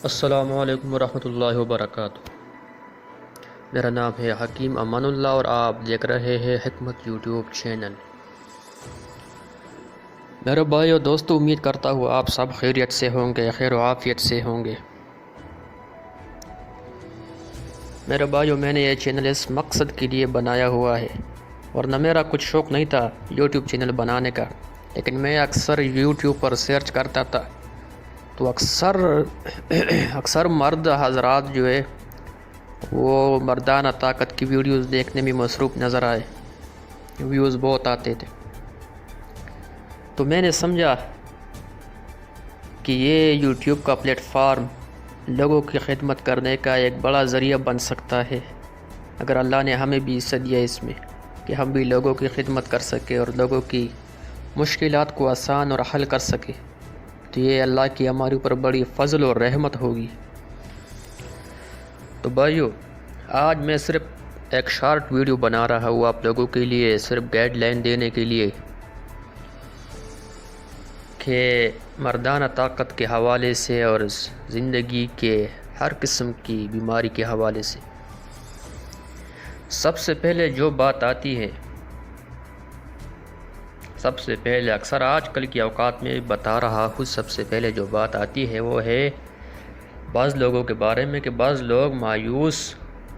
السلام علیکم ورحمۃ اللہ وبرکاتہ۔ میرا نام ہے حکیم امان اللہ اور آپ دیکھ رہے ہیں حکمت یوٹیوب چینل۔ میرے بھائیو دوستو، امید کرتا ہوں آپ سب خیریت سے ہوں گے، خیر و عافیت سے ہوں گے۔ میرے بھائیو، میں نے یہ چینل اس مقصد کے لیے بنایا ہوا ہے، ورنہ میرا کچھ شوق نہیں تھا یوٹیوب چینل بنانے کا، لیکن میں اکثر یوٹیوب پر سرچ کرتا تھا تو اکثر مرد حضرات جو ہے وہ مردانہ طاقت کی ویڈیوز دیکھنے میں مصروف نظر آئے، ویوز بہت آتے تھے۔ تو میں نے سمجھا کہ یہ یوٹیوب کا پلیٹ فارم لوگوں کی خدمت کرنے کا ایک بڑا ذریعہ بن سکتا ہے، اگر اللہ نے ہمیں بھی حصہ دیا اس میں کہ ہم بھی لوگوں کی خدمت کر سکیں اور لوگوں کی مشکلات کو آسان اور حل کر سکیں، تو یہ اللہ کی ہمارے اوپر بڑی فضل اور رحمت ہوگی۔ تو بھائیو، آج میں صرف ایک شارٹ ویڈیو بنا رہا ہوں آپ لوگوں کے لیے، صرف گائیڈ لائن دینے کے لیے کہ مردانہ طاقت کے حوالے سے اور زندگی کے ہر قسم کی بیماری کے حوالے سے۔ سب سے پہلے جو بات آتی ہے، سب سے پہلے اکثر آج کل کی اوقات میں بتا رہا ہوں، سب سے پہلے جو بات آتی ہے وہ ہے بعض لوگوں کے بارے میں کہ بعض لوگ مایوس،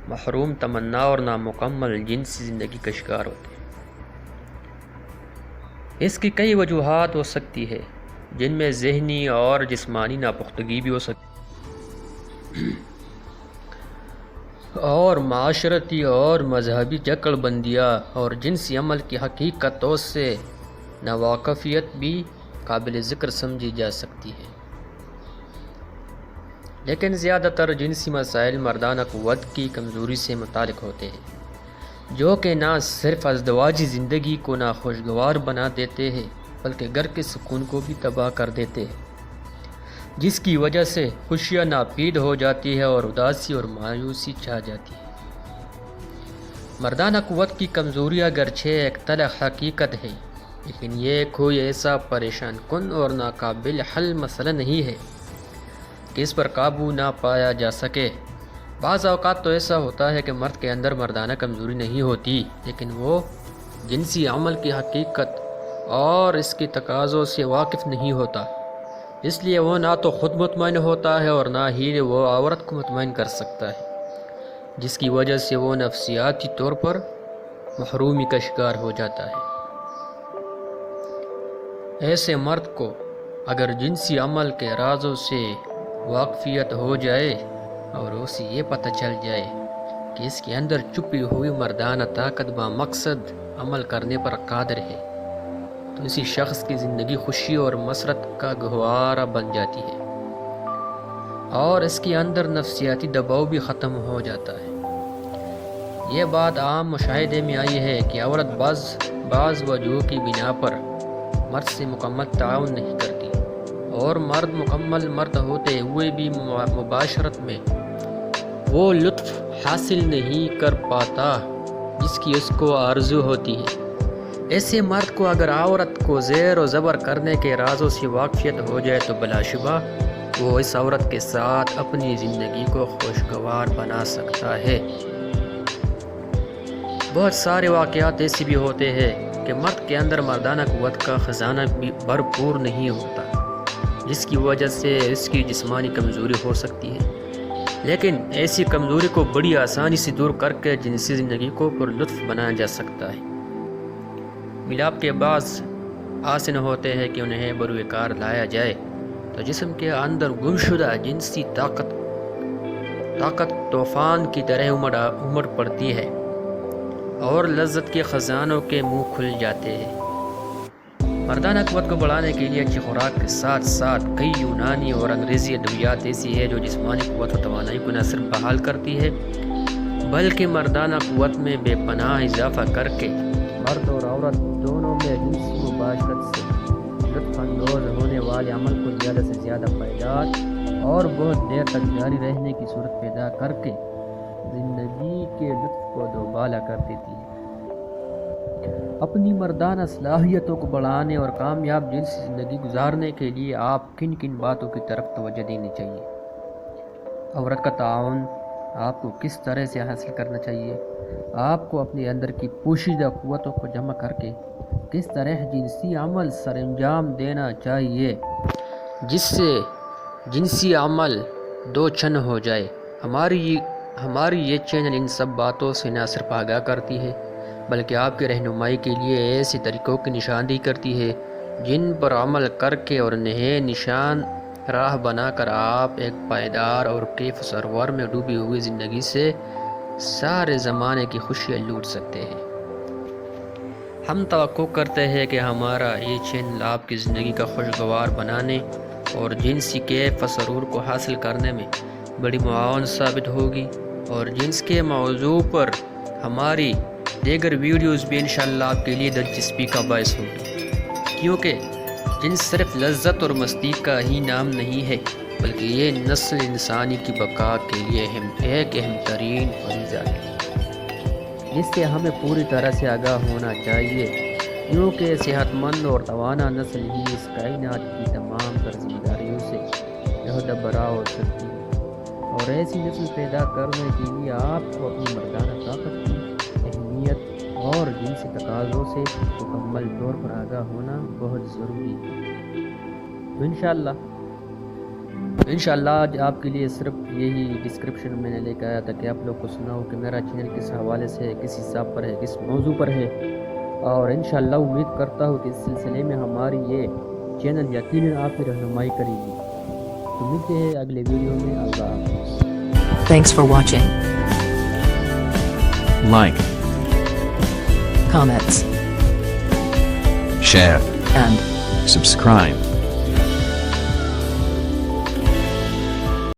محروم تمنا اور نامکمل جنسی زندگی کا شکار ہوتے ہیں۔ اس کی کئی وجوہات ہو سکتی ہے، جن میں ذہنی اور جسمانی ناپختگی بھی ہو سکتی اور معاشرتی اور مذہبی جکڑ بندیاں اور جنسی عمل کی حقیقتوں سے ناواقفیت بھی قابل ذکر سمجھی جا سکتی ہے۔ لیکن زیادہ تر جنسی مسائل مردانہ قوت کی کمزوری سے متعلق ہوتے ہیں، جو کہ نہ صرف ازدواجی زندگی کو ناخوشگوار بنا دیتے ہیں بلکہ گھر کے سکون کو بھی تباہ کر دیتے ہیں، جس کی وجہ سے خوشیاں ناپید ہو جاتی ہے اور اداسی اور مایوسی چھا جاتی ہے۔ مردانہ قوت کی کمزوری اگرچہ ایک تلخ حقیقت ہے، لیکن یہ کوئی ایسا پریشان کن اور ناقابل حل مسئلہ نہیں ہے کہ اس پر قابو نہ پایا جا سکے۔ بعض اوقات تو ایسا ہوتا ہے کہ مرد کے اندر مردانہ کمزوری نہیں ہوتی، لیکن وہ جنسی عمل کی حقیقت اور اس کے تقاضوں سے واقف نہیں ہوتا، اس لیے وہ نہ تو خود مطمئن ہوتا ہے اور نہ ہی وہ عورت کو مطمئن کر سکتا ہے، جس کی وجہ سے وہ نفسیاتی طور پر محرومی کا شکار ہو جاتا ہے۔ ایسے مرد کو اگر جنسی عمل کے رازوں سے واقفیت ہو جائے اور اسے یہ پتہ چل جائے کہ اس کے اندر چھپی ہوئی مردانہ طاقت بامقصد عمل کرنے پر قادر ہے، تو اسی شخص کی زندگی خوشی اور مسرت کا گہوارہ بن جاتی ہے اور اس کے اندر نفسیاتی دباؤ بھی ختم ہو جاتا ہے۔ یہ بات عام مشاہدے میں آئی ہے کہ عورت بعض وجوہ کی بنا پر مرد سے مکمل تعاون نہیں کرتی، اور مرد مکمل مرد ہوتے ہوئے بھی مباشرت میں وہ لطف حاصل نہیں کر پاتا جس کی اس کو آرزو ہوتی ہے۔ ایسے مرد کو اگر عورت کو زیر و زبر کرنے کے رازوں سے واقفیت ہو جائے تو بلا شبہ وہ اس عورت کے ساتھ اپنی زندگی کو خوشگوار بنا سکتا ہے۔ بہت سارے واقعات ایسے بھی ہوتے ہیں کہ مرد کے اندر مردانہ قوت کا خزانہ بھی بھرپور نہیں ہوتا، جس کی وجہ سے اس کی جسمانی کمزوری ہو سکتی ہے، لیکن ایسی کمزوری کو بڑی آسانی سے دور کر کے جنسی زندگی کو پر لطف بنایا جا سکتا ہے۔ ملاپ کے بعض آسن ہوتے ہیں کہ انہیں بروئے کار لایا جائے تو جسم کے اندر گمشدہ جنسی طاقت طوفان کی طرح امڑ پڑتی ہے اور لذت کے خزانوں کے منہ کھل جاتے ہیں۔ مردانہ قوت کو بڑھانے کے لیے اچھی خوراک کے ساتھ ساتھ کئی یونانی اور انگریزی ادویات ایسی ہے جو جسمانی قوت و توانائی کو نہ صرف بحال کرتی ہے بلکہ مردانہ قوت میں بے پناہ اضافہ کر کے مرد اور عورت دونوں میں جنسی مباشرت سے لطف اندوز ہونے والے عمل کو زیادہ سے زیادہ پائیدار اور بہت دیر تک جاری رہنے کی صورت پیدا کر کے زندگی کے لطف کو دوبالا کر دیتی ہے۔ اپنی مردانہ صلاحیتوں کو بڑھانے اور کامیاب جنسی زندگی گزارنے کے لیے آپ کن کن باتوں کی طرف توجہ دینی چاہیے؟ عورت کا تعاون آپ کو کس طرح سے حاصل کرنا چاہیے؟ آپ کو اپنے اندر کی پوشیدہ قوتوں کو جمع کر کے کس طرح جنسی عمل سر انجام دینا چاہیے جس سے جنسی عمل دو چن ہو جائے۔ ہماری یہ چینل ان سب باتوں سے نہ صرف آگاہ کرتی ہے بلکہ آپ کی رہنمائی کے لیے ایسے طریقوں کی نشاندہی کرتی ہے جن پر عمل کر کے اور انہیں نشان راہ بنا کر آپ ایک پائیدار اور کیف سرور میں ڈوبی ہوئی زندگی سے سارے زمانے کی خوشیاں لوٹ سکتے ہیں۔ ہم توقع کرتے ہیں کہ ہمارا یہ چینل آپ کی زندگی کا خوشگوار بنانے اور جنسی کیف و سرور کو حاصل کرنے میں بڑی معاون ثابت ہوگی، اور جنس کے موضوع پر ہماری دیگر ویڈیوز بھی انشاءاللہ آپ کے لیے دلچسپی کا باعث ہوگی، کیونکہ جنس صرف لذت اور مستی کا ہی نام نہیں ہے بلکہ یہ نسل انسانی کی بقا کے لیے ایک اہم ترین فریضہ ہے جس سے ہمیں پوری طرح سے آگاہ ہونا چاہیے، کیونکہ صحت مند اور توانا نسل ہی اس کائنات کی تمام تر ذمہ داریوں سے عہدہ برا ہو سکتی ہے، اور ایسی نسل پیدا کرنے کے لیے آپ کو اپنی مردانہ طاقت کی اہمیت اور جنسی تقاضوں سے مکمل طور پر آگاہ ہونا بہت ضروری ہے۔ انشاءاللہ آج آپ کے لیے صرف یہی ڈسکرپشن میں نے لے کے آیا تھا کہ آپ لوگ کو سناؤ کہ میرا چینل کس حوالے سے ہے، کس حساب پر ہے، کس موضوع پر ہے، اور انشاءاللہ امید کرتا ہوں کہ اس سلسلے میں ہماری یہ چینل یقیناً آپ کی رہنمائی کرے گی۔ تو ملتے ہیں اگلے ویڈیو میں۔ اللہ حافظ۔ Thanks for watching. Like, Comments share, and subscribe.